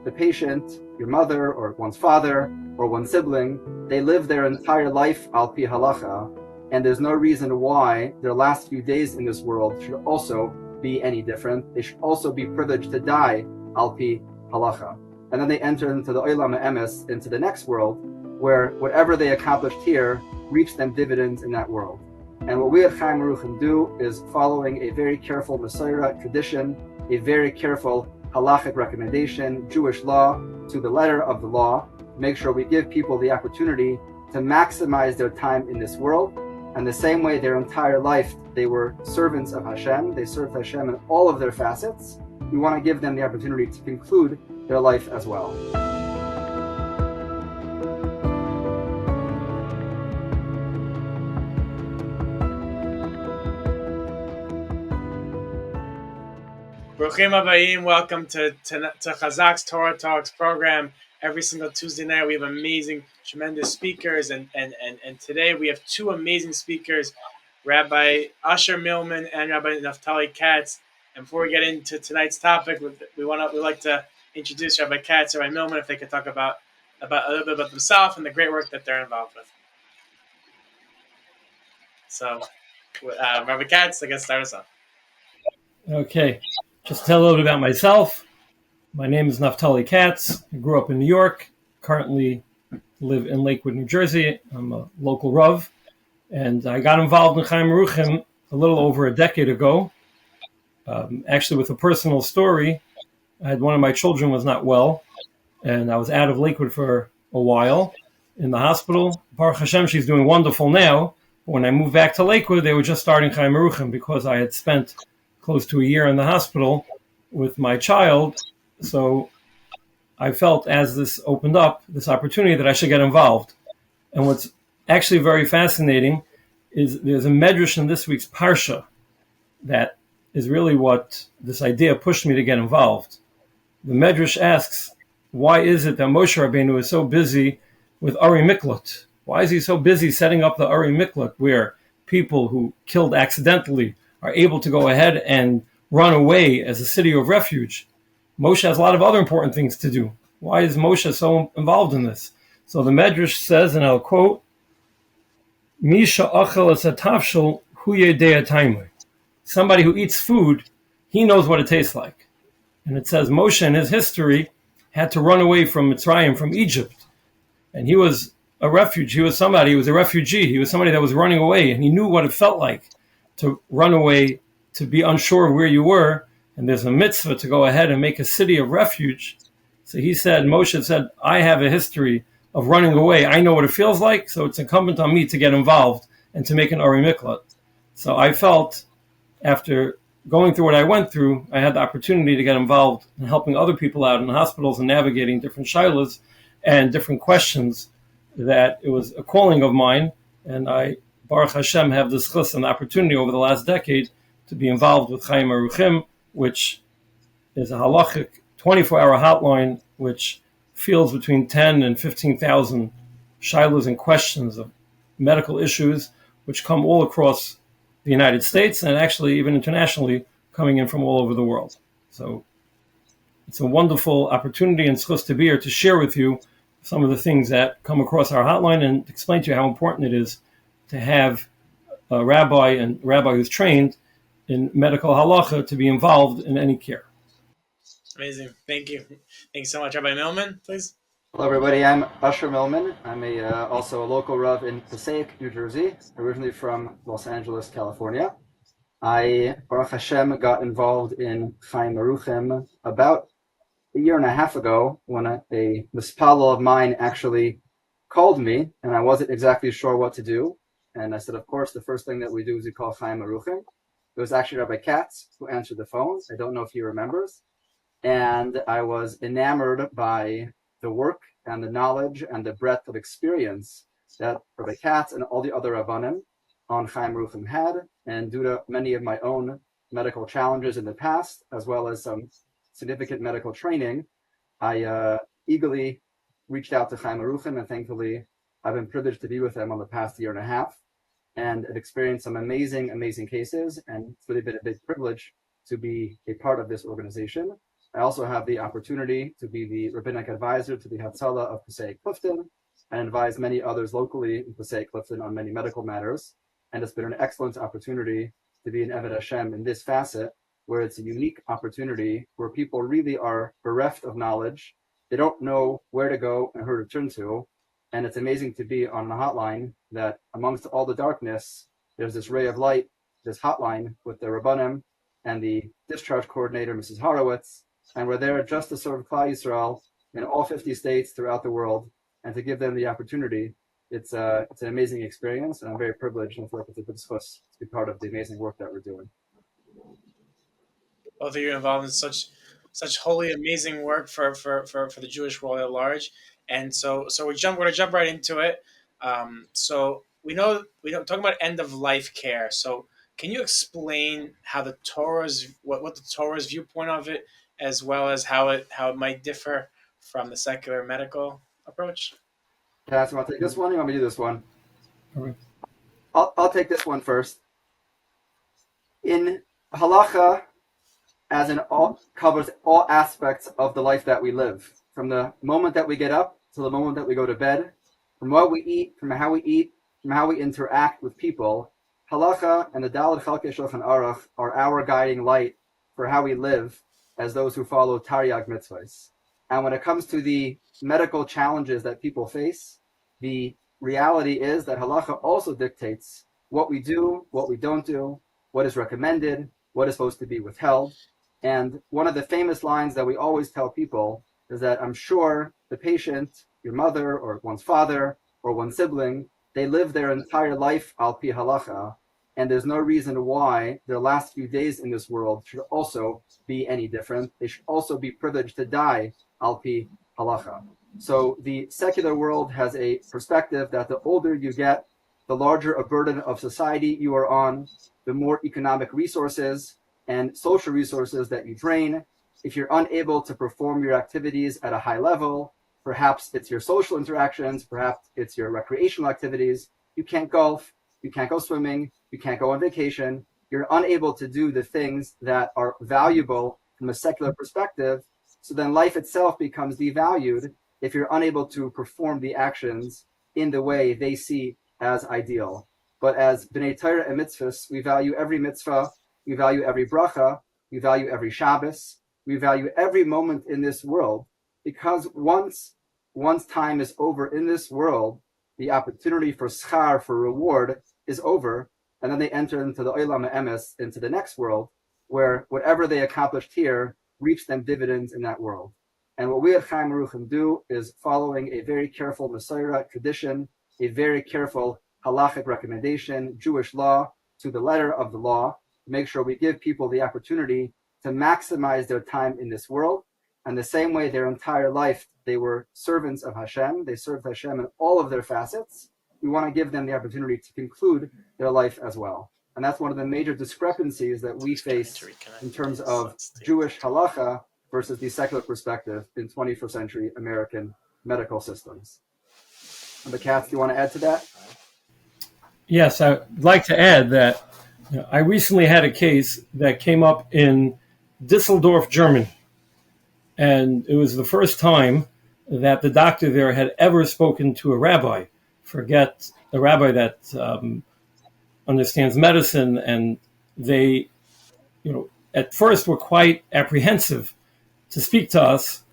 the patient, your mother, or one's father, or one sibling, they live their entire life al pi halacha, and there's no reason why their last few days in this world should also be any different. They should also be privileged to die al pi halacha. And then they enter into the olam ha'emes, into the next world, where whatever they accomplished here reaps them dividends in that world. And what we at Chaim Aruchim do is following a very careful Masorah tradition, a very careful halachic recommendation, Jewish law, to the letter of the law, make sure we give people the opportunity to maximize their time in this world. And the same way their entire life they were servants of Hashem, they served Hashem in all of their facets, we want to give them the opportunity to conclude their life as well. Bruchim Habayim, welcome to Chazaq's Torah Talks program. Every single Tuesday night we have amazing, tremendous speakers, and today we have two amazing speakers, Rabbi Asher Millman and Rabbi Naftali Katz. And before we get into tonight's topic, we'd like to introduce Rabbi Katz and Rabbi Millman if they could talk about a little bit about themselves and the great work that they're involved with. So, Rabbi Katz, I guess start us off. Okay. Just to tell a little bit about myself. My name is Naftali Katz. I grew up in New York, currently live in Lakewood, New Jersey. I'm a local Rav, and I got involved in Chaim Aruchim a little over a decade ago. Actually, with a personal story, I had one of my children was not well, and I was out of Lakewood for a while in the hospital. Baruch Hashem, she's doing wonderful now. When I moved back to Lakewood, they were just starting Chaim Aruchim because I had spent close to a year in the hospital with my child. So I felt as this opened up, this opportunity, that I should get involved. And what's actually very fascinating is there's a medrash in this week's Parsha that is really what this idea pushed me to get involved. The medrash asks, why is it that Moshe Rabbeinu is so busy with Ari Miklat? Why is he so busy setting up the Ari Miklat, where people who killed accidentally are able to go ahead and run away as a city of refuge? Moshe has a lot of other important things to do. Why is Moshe so involved in this? So the Medrash says, and I'll quote, Misha achel es hatafshel hu yedei taimei. Somebody who eats food, he knows what it tastes like. And it says Moshe in his history had to run away from Mitzrayim, from Egypt. And he was a refuge. He was a refugee. He was somebody that was running away, and he knew what it felt like to run away, to be unsure of where you were, and there's a mitzvah to go ahead and make a city of refuge. So he said, Moshe said, I have a history of running away. I know what it feels like, so it's incumbent on me to get involved and to make an Ari Miklat. So I felt, after going through what I went through, I had the opportunity to get involved in helping other people out in hospitals and navigating different shilas and different questions, that it was a calling of mine, and I, Baruch Hashem, have the schus and the opportunity over the last decade to be involved with Chaim Aruchim, which is a halachic 24-hour hotline which fields between 10 and 15,000 shilas and questions of medical issues, which come all across the United States and actually even internationally, coming in from all over the world. So it's a wonderful opportunity and schus to be here to share with you some of the things that come across our hotline and explain to you how important it is to have a rabbi who's trained in medical halacha to be involved in any care. Amazing. Thank you. Thanks so much. Rabbi Millman, please. Hello, everybody. I'm Asher Millman. I'm also a local Rav in Chazaq, New Jersey, originally from Los Angeles, California. I, Baruch Hashem, got involved in Chaim Aruchim about a year and a half ago when a mispalel of mine actually called me, and I wasn't exactly sure what to do. And I said, of course, the first thing that we do is we call Chaim Aruchim. It was actually Rabbi Katz who answered the phone. I don't know if he remembers. And I was enamored by the work and the knowledge and the breadth of experience that Rabbi Katz and all the other Rabbanim on Chaim Aruchim had. And due to many of my own medical challenges in the past, as well as some significant medical training, I eagerly reached out to Chaim Aruchim, and thankfully I've been privileged to be with them on the past year and a half, and have experienced some amazing cases, and it's really been a big privilege to be a part of this organization. I also have the opportunity to be the rabbinic advisor to the Hatzalah of Passaic Clifton and advise many others locally in Passaic Clifton on many medical matters. And it's been an excellent opportunity to be an Eved Hashem in this facet, where it's a unique opportunity where people really are bereft of knowledge. They don't know where to go and who to turn to. And it's amazing to be on the hotline that amongst all the darkness, there's this ray of light, this hotline with the Rabbanim and the discharge coordinator, Mrs. Horowitz. And we're there just to serve Klal Yisrael in all 50 states throughout the world and to give them the opportunity. It's an amazing experience, and I'm very privileged and fortunate to be part of the amazing work that we're doing. Both of you involved in such holy, amazing work for the Jewish world at large. And so we're going to jump right into it. So we know talking about end of life care. So can you explain how the Torah's what the Torah's viewpoint of it, as well as how it might differ from the secular medical approach? Katz, you want to take this one? You want me to do this one? Okay. I'll take this one first. In halacha, as in all, covers all aspects of the life that we live, from the moment that we get up to the moment that we go to bed, from what we eat, from how we interact with people. Halacha and the Daled Chalkei Shulchan Aruch are our guiding light for how we live as those who follow Taryag mitzvahs. And when it comes to the medical challenges that people face, the reality is that halacha also dictates what we do, what we don't do, what is recommended, what is supposed to be withheld. And one of the famous lines that we always tell people is that I'm sure the patient, your mother or one's father or one sibling, they live their entire life al pi halacha, and there's no reason why their last few days in this world should also be any different. They should also be privileged to die al pi halacha. So the secular world has a perspective that the older you get, the larger a burden of society you are on, the more economic resources and social resources that you drain. If you're unable to perform your activities at a high level, perhaps it's your social interactions, perhaps it's your recreational activities, you can't golf, you can't go swimming, you can't go on vacation, you're unable to do the things that are valuable from a secular perspective, so then life itself becomes devalued if you're unable to perform the actions in the way they see as ideal. But as B'nai Torah and mitzvahs, we value every mitzvah, we value every bracha, we value every Shabbos, we value every moment in this world, because once time is over in this world, the opportunity for schar, for reward, is over, and then they enter into the olam ha'emes, into the next world, where whatever they accomplished here reaps them dividends in that world. And what we at Chaim Aruchim do is following a very careful Masorah tradition, a very careful halachic recommendation, Jewish law, to the letter of the law, to make sure we give people the opportunity to maximize their time in this world. And the same way their entire life, they were servants of Hashem, they served Hashem in all of their facets, we want to give them the opportunity to conclude their life as well. And that's one of the major discrepancies that we face in terms of Jewish halacha versus the secular perspective in 21st century American medical systems. And Katz, do you want to add to that? Yes, I'd like to add that I recently had a case that came up in Düsseldorf, Germany. And it was the first time that the doctor there had ever spoken to a rabbi. Forget a rabbi that understands medicine. And they, at first were quite apprehensive to speak to us.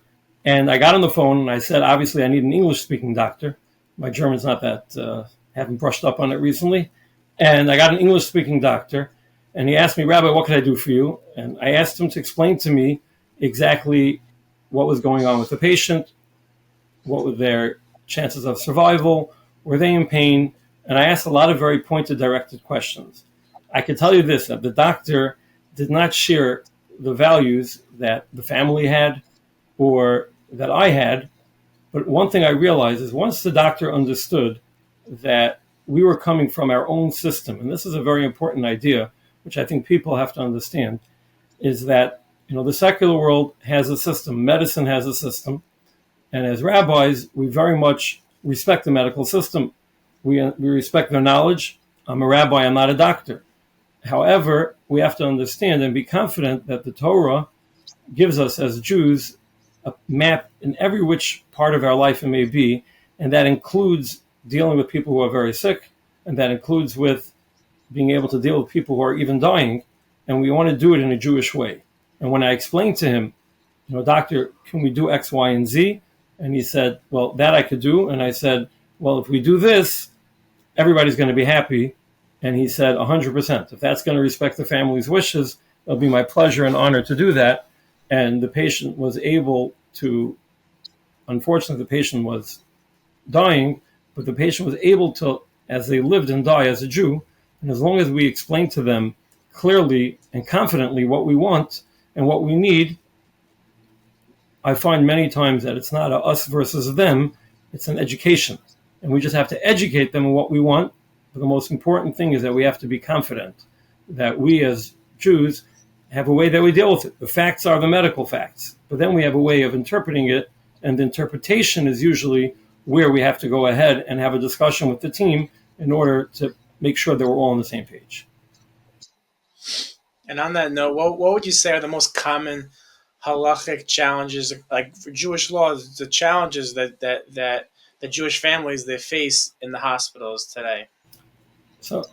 And I got on the phone and I said, obviously, I need an English-speaking doctor. My German's not that, haven't brushed up on it recently. And I got an English-speaking doctor. And he asked me, Rabbi, what can I do for you? And I asked him to explain to me exactly what was going on with the patient, what were their chances of survival, were they in pain? And I asked a lot of very pointed, directed questions. I can tell you this, that the doctor did not share the values that the family had or that I had. But one thing I realized is once the doctor understood that we were coming from our own system, and this is a very important idea, which I think people have to understand, is that the secular world has a system, medicine has a system, and as rabbis, we very much respect the medical system. We respect their knowledge. I'm a rabbi, I'm not a doctor. However, we have to understand and be confident that the Torah gives us as Jews a map in every which part of our life it may be, and that includes dealing with people who are very sick, and that includes with being able to deal with people who are even dying, and we want to do it in a Jewish way. And when I explained to him, doctor, can we do X, Y, and Z? And he said, well, that I could do. And I said, well, if we do this, everybody's going to be happy. And he said, 100%. If that's going to respect the family's wishes, it'll be my pleasure and honor to do that. And the patient was able to, unfortunately, the patient was dying, but the patient was able to, as they lived and die as a Jew, and as long as we explain to them clearly and confidently what we want and what we need, I find many times that it's not a us versus them, it's an education. And we just have to educate them on what we want. But the most important thing is that we have to be confident that we as Jews have a way that we deal with it. The facts are the medical facts, but then we have a way of interpreting it, and the interpretation is usually where we have to go ahead and have a discussion with the team in order to make sure that we're all on the same page. And on that note, what would you say are the most common halachic challenges, like for Jewish law, the challenges that the Jewish families they face in the hospitals today? So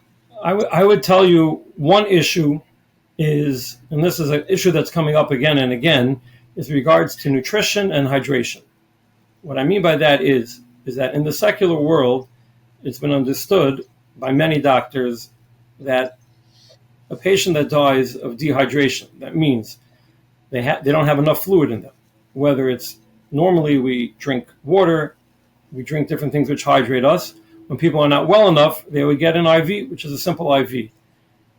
I would tell you one issue is, and this is an issue that's coming up again and again, is regards to nutrition and hydration. What I mean by that is that in the secular world, it's been understood by many doctors that a patient that dies of dehydration, that means they don't have enough fluid in them. Whether it's normally we drink water, we drink different things which hydrate us. When people are not well enough, they would get an IV, which is a simple IV.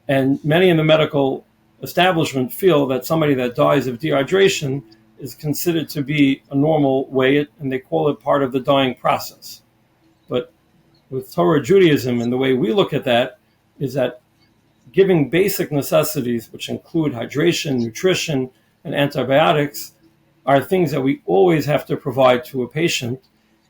And many in the medical establishment feel that somebody that dies of dehydration is considered to be a normal way, and they call it part of the dying process. But with Torah Judaism and the way we look at that is that giving basic necessities, which include hydration, nutrition, and antibiotics, are things that we always have to provide to a patient,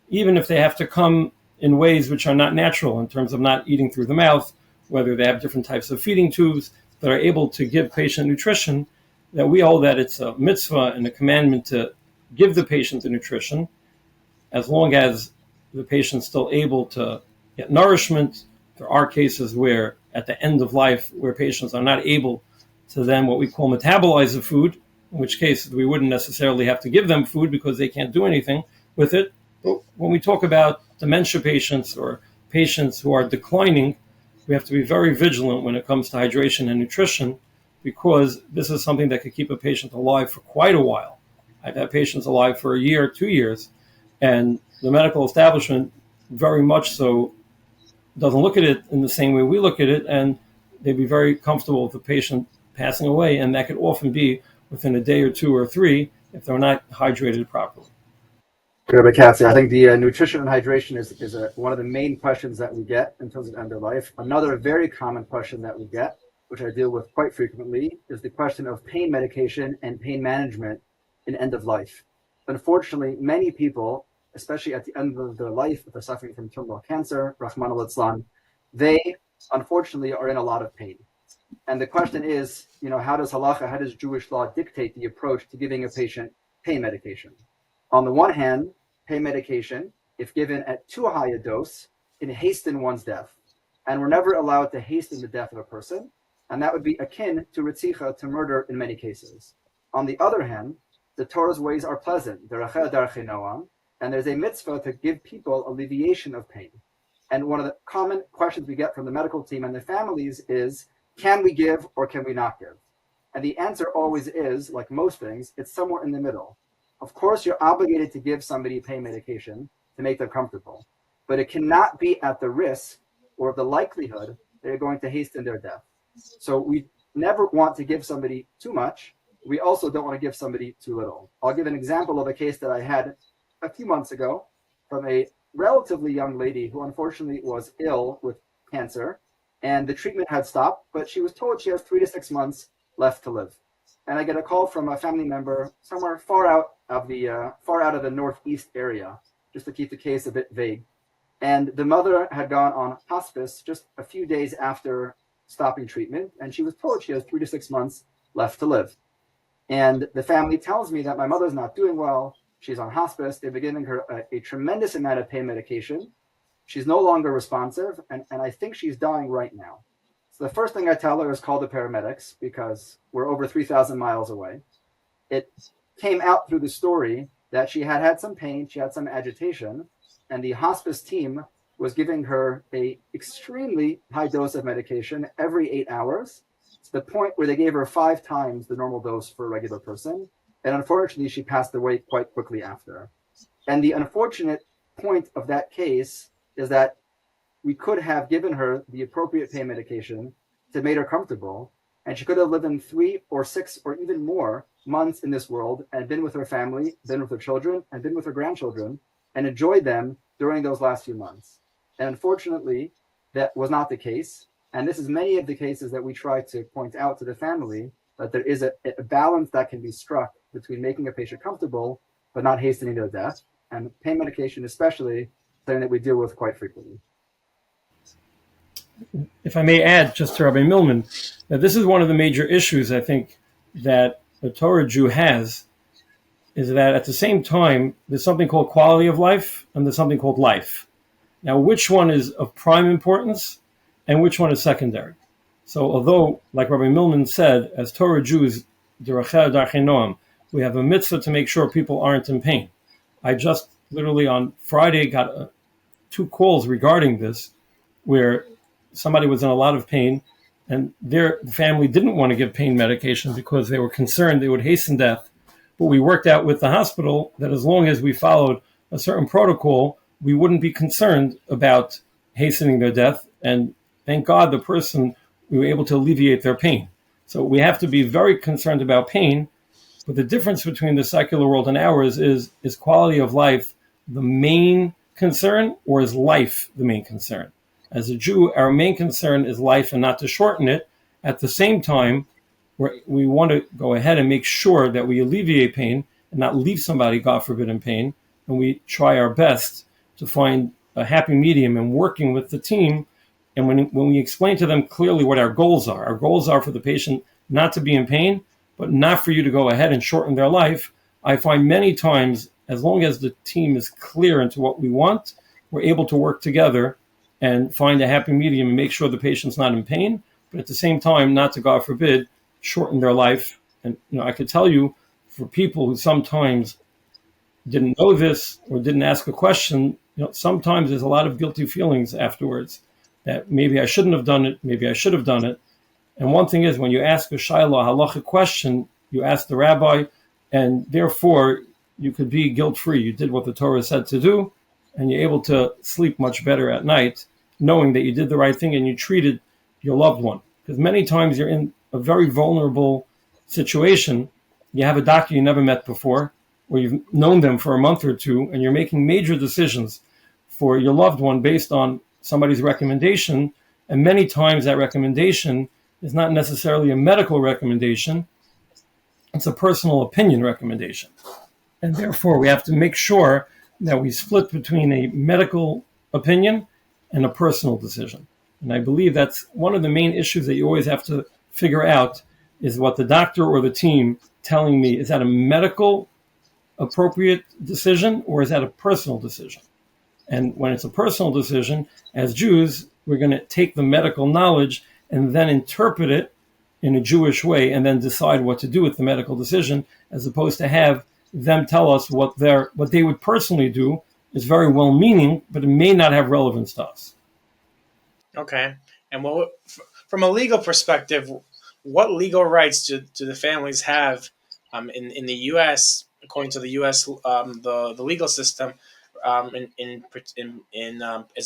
even if they have to come in ways which are not natural in terms of not eating through the mouth, whether they have different types of feeding tubes that are able to give patient nutrition, that we hold that it's a mitzvah and a commandment to give the patient the nutrition, as long as the patient's still able to get nourishment. There are cases where at the end of life where patients are not able to then what we call metabolize the food, in which case we wouldn't necessarily have to give them food because they can't do anything with it. But when we talk about dementia patients or patients who are declining, we have to be very vigilant when it comes to hydration and nutrition, because this is something that could keep a patient alive for quite a while. I've had patients alive for a year, 2 years, and the medical establishment very much so doesn't look at it in the same way we look at it, and they'd be very comfortable with the patient passing away, and that could often be within a day or 2 or 3 if they're not hydrated properly. Rabbi Katz, I think the nutrition and hydration is one of the main questions that we get in terms of end of life. Another very common question that we get, which I deal with quite frequently, is the question of pain medication and pain management in end of life. Unfortunately, many people, especially at the end of their life, if they're suffering from terminal cancer, Rahman al-Islam, they unfortunately are in a lot of pain. And the question is, how does halacha, how does Jewish law dictate the approach to giving a patient pain medication? On the one hand, pain medication, if given at too high a dose, can hasten one's death. And we're never allowed to hasten the death of a person. And that would be akin to ritzicha, to murder in many cases. On the other hand, the Torah's ways are pleasant, and there's a mitzvah to give people alleviation of pain. And one of the common questions we get from the medical team and the families is, can we give or can we not give? And the answer always is, like most things, it's somewhere in the middle. Of course, you're obligated to give somebody pain medication to make them comfortable, but it cannot be at the risk or the likelihood that you're going to hasten their death. So we never want to give somebody too much. We also don't want to give somebody too little. I'll give an example of a case that I had a few months ago from a relatively young lady who unfortunately was ill with cancer, and the treatment had stopped, but she was told she has 3 to 6 months left to live. And I get a call from a family member somewhere far out of the northeast area, just to keep the case a bit vague. And the mother had gone on hospice just a few days after stopping treatment, and she was told she has 3 to 6 months left to live. And the family tells me that my mother's not doing well. She's on hospice. They've been giving her a tremendous amount of pain medication. She's no longer responsive, and I think she's dying right now. So the first thing I tell her is call the paramedics because we're over 3,000 miles away. It came out through the story that she had some pain, she had some agitation, and the hospice team was giving her a extremely high dose of medication every 8 hours, to the point where they gave her 5 times the normal dose for a regular person. And unfortunately, she passed away quite quickly after. And the unfortunate point of that case is that we could have given her the appropriate pain medication to make her comfortable, and she could have lived in 3 or 6 or even more months in this world and been with her family, been with her children, and been with her grandchildren, and enjoyed them during those last few months. And unfortunately, that was not the case. And this is many of the cases that we try to point out to the family, that there is a balance that can be struck between making a patient comfortable, but not hastening their death. And pain medication especially, something that we deal with quite frequently. If I may add, just to Rabbi Millman, that this is one of the major issues I think that the Torah Jew has, is that at the same time, there's something called quality of life and there's something called life. Now, which one is of prime importance and which one is secondary? So although, like Rabbi Millman said, as Torah Jews, we have a mitzvah to make sure people aren't in pain. I just literally on Friday got 2 calls regarding this, where somebody was in a lot of pain and their family didn't want to give pain medication because they were concerned they would hasten death. But we worked out with the hospital that as long as we followed a certain protocol, we wouldn't be concerned about hastening their death. And thank God we were able to alleviate their pain. So we have to be very concerned about pain. But the difference between the secular world and ours is quality of life the main concern, or is life the main concern? As a Jew, our main concern is life and not to shorten it. At the same time, we want to go ahead and make sure that we alleviate pain and not leave somebody, God forbid, in pain. And we try our best to find a happy medium in working with the team. And when we explain to them clearly what our goals are for the patient not to be in pain, but not for you to go ahead and shorten their life. I find many times, as long as the team is clear into what we want, we're able to work together and find a happy medium and make sure the patient's not in pain, but at the same time, not to, God forbid, shorten their life. And I could tell you, for people who sometimes didn't know this or didn't ask a question, sometimes there's a lot of guilty feelings afterwards that maybe I shouldn't have done it, maybe I should have done it. And one thing is, when you ask a shayla, halachic question, you ask the rabbi, and therefore you could be guilt-free. You did what the Torah said to do, and you're able to sleep much better at night, knowing that you did the right thing and you treated your loved one. Because many times you're in a very vulnerable situation. You have a doctor you never met before, or you've known them for a month or two, and you're making major decisions for your loved one based on somebody's recommendation. And many times that recommendation is not necessarily a medical recommendation. It's a personal opinion recommendation. And therefore, we have to make sure that we split between a medical opinion and a personal decision. And I believe that's one of the main issues that you always have to figure out, is what the doctor or the team telling me, is that a medical appropriate decision or is that a personal decision? And when it's a personal decision, as Jews, we're going to take the medical knowledge and then interpret it in a Jewish way and then decide what to do with the medical decision, as opposed to have them tell us what they would personally do is very well-meaning, but it may not have relevance to us. Okay. And from a legal perspective, what legal rights do the families have in the U.S., according to the U.S. The legal system, as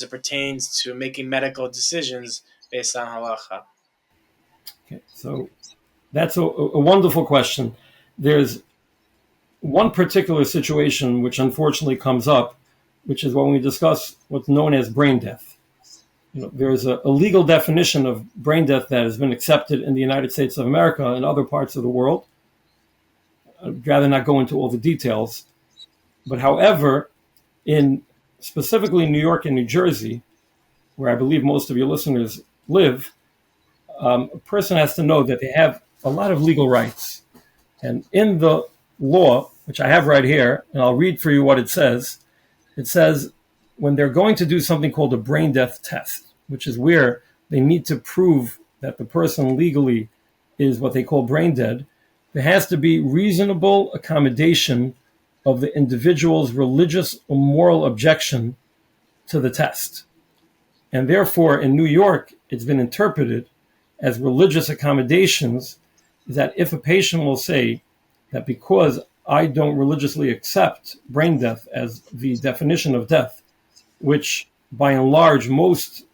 it pertains to making medical decisions based on halacha? Okay, so that's a wonderful question. There's one particular situation which unfortunately comes up, which is when we discuss what's known as brain death. There's a legal definition of brain death that has been accepted in the United States of America and other parts of the world. I'd rather not go into all the details. But however, in specifically New York and New Jersey, where I believe most of your listeners live, a person has to know that they have a lot of legal rights. And in the law, which I have right here, and I'll read for you what it says when they're going to do something called a brain death test, which is where they need to prove that the person legally is what they call brain dead, there has to be reasonable accommodation of the individual's religious or moral objection to the test. And therefore, in New York, it's been interpreted as religious accommodations, is that if a patient will say that because I don't religiously accept brain death as the definition of death, which by and large most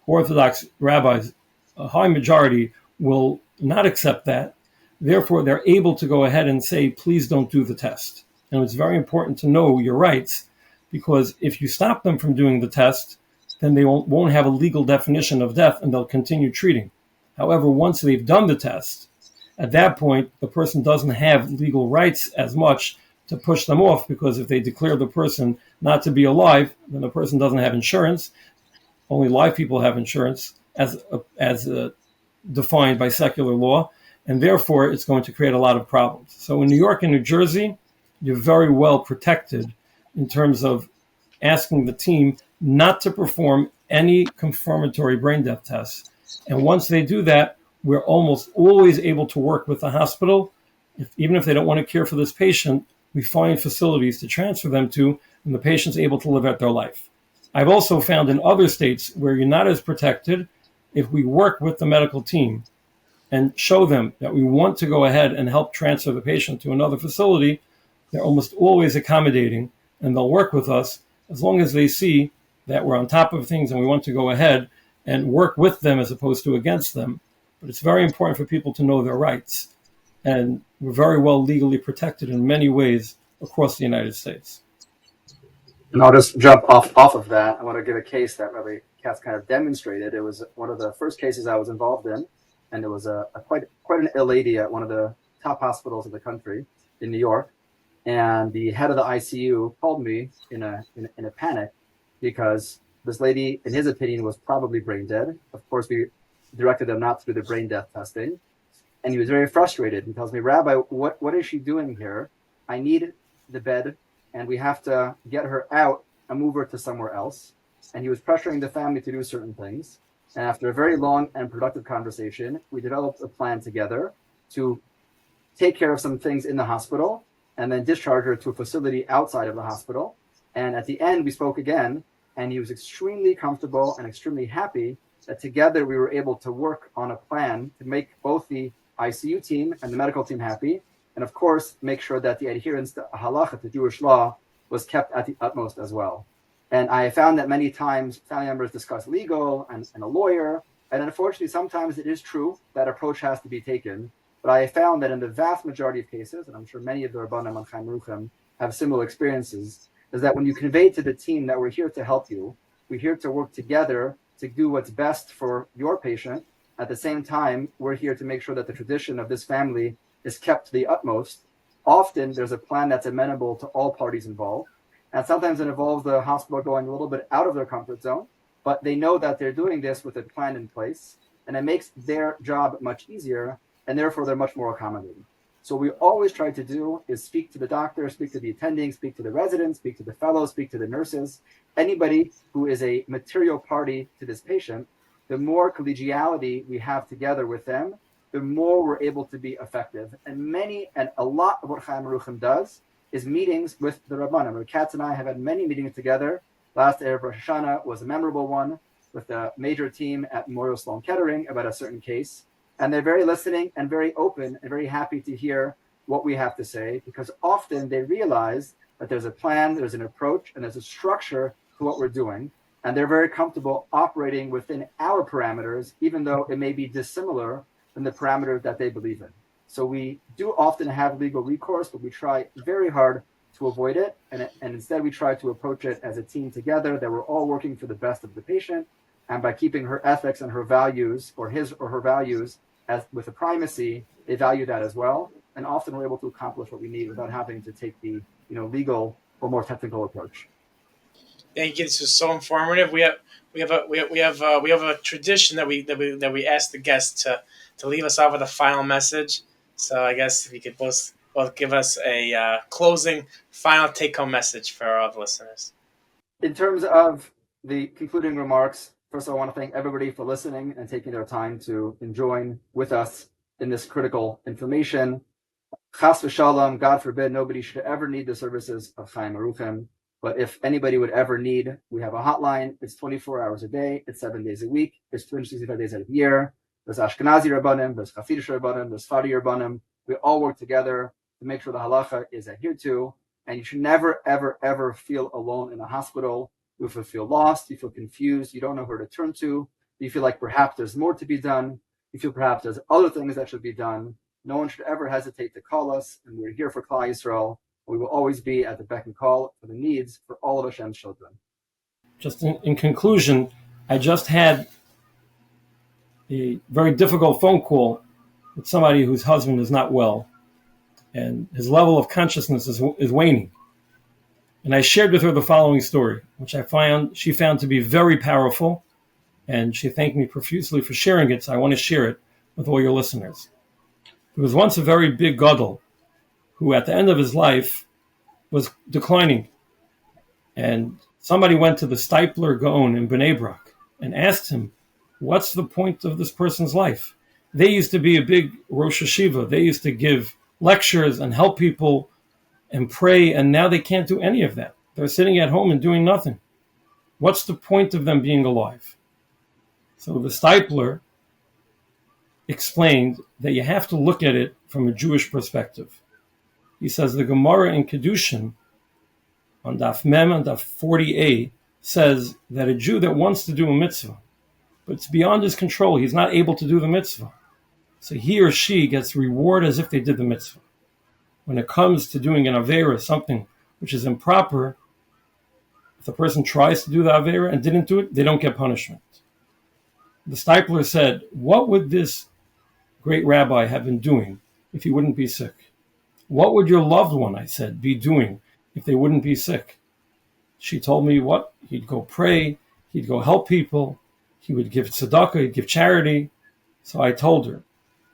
Orthodox rabbis, a high majority, will not accept that. Therefore, they're able to go ahead and say, please don't do the test. And it's very important to know your rights, because if you stop them from doing the test, then they won't have a legal definition of death and they'll continue treating. However, once they've done the test, at that point, the person doesn't have legal rights as much to push them off, because if they declare the person not to be alive, then the person doesn't have insurance. Only live people have insurance as defined by secular law, and therefore it's going to create a lot of problems. So in New York and New Jersey, you're very well protected in terms of asking the team not to perform any confirmatory brain death tests. And once they do that, we're almost always able to work with the hospital. Even if they don't want to care for this patient, we find facilities to transfer them to, and the patient's able to live out their life. I've also found in other states where you're not as protected, if we work with the medical team and show them that we want to go ahead and help transfer the patient to another facility, they're almost always accommodating, and they'll work with us as long as they see that we're on top of things and we want to go ahead and work with them as opposed to against them. But it's very important for people to know their rights. And we're very well legally protected in many ways across the United States. And I'll just jump off of that. I want to give a case that Rabbi Katz kind of demonstrated. It was one of the first cases I was involved in, and it was a quite an ill lady at one of the top hospitals in the country in New York. And the head of the ICU called me in a panic because this lady, in his opinion, was probably brain dead. Of course, we directed them not to do the brain death testing. And he was very frustrated. He tells me, Rabbi, what is she doing here? I need the bed, and we have to get her out and move her to somewhere else. And he was pressuring the family to do certain things. And after a very long and productive conversation, we developed a plan together to take care of some things in the hospital and then discharge her to a facility outside of the hospital. And at the end, we spoke again, and he was extremely comfortable and extremely happy that together we were able to work on a plan to make both the ICU team and the medical team happy, and of course, make sure that the adherence to halacha, to Jewish law, was kept at the utmost as well. And I found that many times family members discuss legal and a lawyer, and unfortunately, sometimes it is true that approach has to be taken. But I found that in the vast majority of cases, and I'm sure many of the Rabbanim and Chaim Ruchim have similar experiences, is that when you convey to the team that we're here to help you, we're here to work together to do what's best for your patient. At the same time, we're here to make sure that the tradition of this family is kept to the utmost. Often there's a plan that's amenable to all parties involved. And sometimes it involves the hospital going a little bit out of their comfort zone, but they know that they're doing this with a plan in place, and it makes their job much easier, and therefore they're much more accommodating. So what we always try to do is speak to the doctor, speak to the attending, speak to the residents, speak to the fellows, speak to the nurses, anybody who is a material party to this patient. The more collegiality we have together with them, the more we're able to be effective. And a lot of what Chaim Ruchim does is meetings with the Rabbanim. Rabbi Katz and I have had many meetings together. Last Erev Rosh Hashanah was a memorable one with the major team at Memorial Sloan Kettering about a certain case. And they're very listening and very open and very happy to hear what we have to say, because often they realize that there's a plan, there's an approach, and there's a structure to what we're doing. And they're very comfortable operating within our parameters, even though it may be dissimilar from the parameters that they believe in. So we do often have legal recourse, but we try very hard to avoid it. And instead we try to approach it as a team together, that we're all working for the best of the patient. And by keeping her ethics and her values, or his or her values, as with a primacy, they value that as well. And often we're able to accomplish what we need without having to take the legal or more technical approach. Thank you. This is so informative. We have a tradition that we ask the guests to leave us off with a final message. So I guess if you could both give us a closing, final take-home message for all the listeners. In terms of the concluding remarks, first of all, I want to thank everybody for listening and taking their time to join with us in this critical information. Chas v'shalom, God forbid, nobody should ever need the services of Chaim Aruchim. But if anybody would ever need, we have a hotline. It's 24 hours a day. It's 7 days a week. It's 365 days out of the year. There's Ashkenazi Rabbanim, there's Hasidic Rabbanim, there's Sfadi Rabbanim. We all work together to make sure the halacha is adhered to. And you should never, ever, ever feel alone in a hospital. You feel lost, you feel confused, you don't know where to turn to. You feel like perhaps there's more to be done. You feel perhaps there's other things that should be done. No one should ever hesitate to call us, and we're here for Klal Yisrael. We will always be at the beck and call for the needs for all of Hashem's children. Just in conclusion, I just had a very difficult phone call with somebody whose husband is not well, and his level of consciousness is waning. And I shared with her the following story, which she found to be very powerful, and she thanked me profusely for sharing it, so I want to share it with all your listeners. There was once a very big gadol who at the end of his life was declining. And somebody went to the Stipler Gaon in Bnei Brak and asked him, what's the point of this person's life? They used to be a big Rosh Hashiva. They used to give lectures and help people and pray, and now they can't do any of that. They're sitting at home and doing nothing. What's the point of them being alive? So the Stipler explained that you have to look at it from a Jewish perspective. He says the Gemara in Kedushin on Daf Mem and Daf 40a says that a Jew that wants to do a mitzvah, but it's beyond his control, he's not able to do the mitzvah, so he or she gets reward as if they did the mitzvah. When it comes to doing an Aveira, something which is improper, if the person tries to do the Aveira and didn't do it, they don't get punishment. The Stipler said, what would this great rabbi have been doing if he wouldn't be sick? What would your loved one, I said, be doing if they wouldn't be sick? She told me what? He'd go pray, he'd go help people, he would give tzedakah, he'd give charity. So I told her,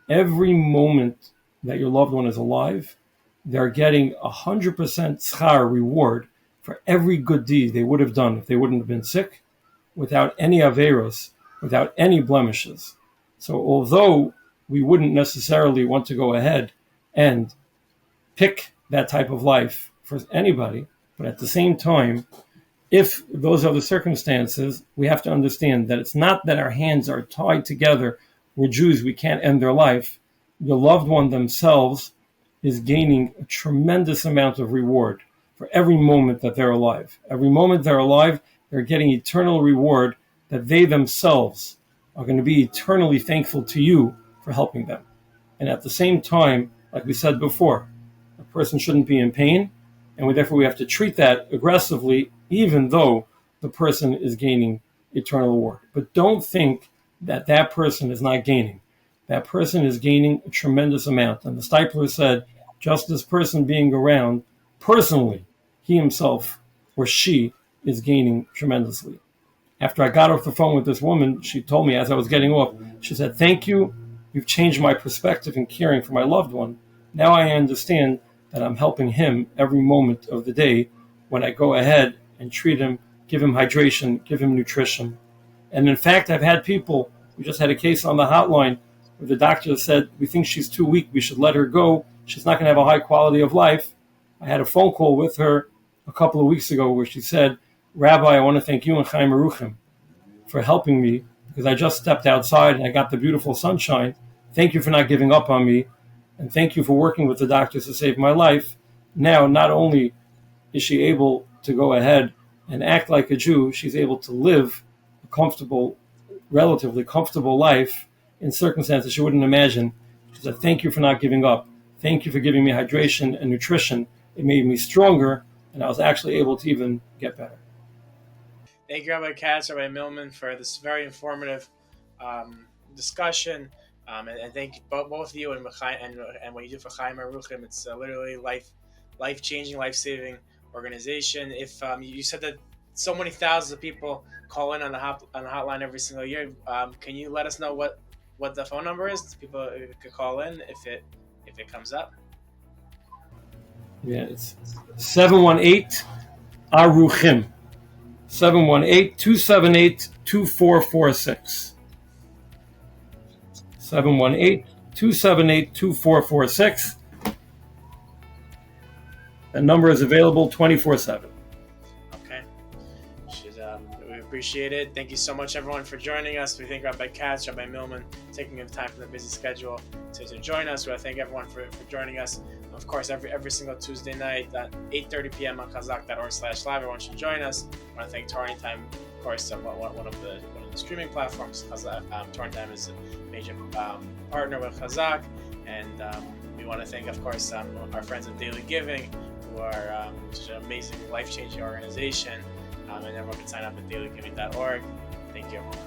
every moment that your loved one is alive, they're getting 100% schar reward for every good deed they would have done if they wouldn't have been sick, without any averos, without any blemishes. So although we wouldn't necessarily want to go ahead and pick that type of life for anybody, but at the same time, if those are the circumstances, we have to understand that it's not that our hands are tied together. We're Jews, we can't end their life. Your loved one themselves is gaining a tremendous amount of reward for every moment that they're alive. Every moment they're alive, they're getting eternal reward that they themselves are going to be eternally thankful to you for helping them. And at the same time, like we said before, a person shouldn't be in pain, and therefore we have to treat that aggressively, even though the person is gaining eternal reward. But don't think that that person is not gaining. That person is gaining a tremendous amount. And the Stipler said, just this person being around, personally, he himself or she is gaining tremendously. After I got off the phone with this woman, she told me as I was getting off, she said, thank you. You've changed my perspective in caring for my loved one. Now I understand that I'm helping him every moment of the day when I go ahead and treat him, give him hydration, give him nutrition. And in fact, I've had people, we just had a case on the hotline where the doctor said, we think she's too weak, we should let her go. She's not going to have a high quality of life. I had a phone call with her a couple of weeks ago where she said, Rabbi, I want to thank you and Chaim Aruchim for helping me because I just stepped outside and I got the beautiful sunshine. Thank you for not giving up on me. And thank you for working with the doctors to save my life. Now, not only is she able to go ahead and act like a Jew, she's able to live a comfortable, relatively comfortable life in circumstances she wouldn't imagine. She said, thank you for not giving up. Thank you for giving me hydration and nutrition. It made me stronger, and I was actually able to even get better. Thank you, Rabbi Katz, Rabbi Millman, for this very informative discussion. And thank you, both of you and what you do for Chaim Aruchim. It's literally life-changing, life-saving organization. If you said that so many thousands of people call in on the hotline every single year, can you let us know what the phone number is? People could call in if it comes up. Yeah, it's 718-ARUCHIM. 718-278-2446. 718-278-2446. That number is available 24/7. Okay. We appreciate it. Thank you so much, everyone, for joining us. We thank Rabbi Katz, Rabbi Millman, taking the time from the busy schedule to join us. We want to thank everyone for joining us. Of course, every single Tuesday night at 8:30 p.m. on Chazaq.org/live. Everyone should join us. I want to thank Torah Time, of course, one of the streaming platforms. Torah Time is a major partner with Chazaq, and we want to thank, of course, our friends at Daily Giving, who are such an amazing, life-changing organization. And everyone can sign up at dailygiving.org. Thank you, everyone.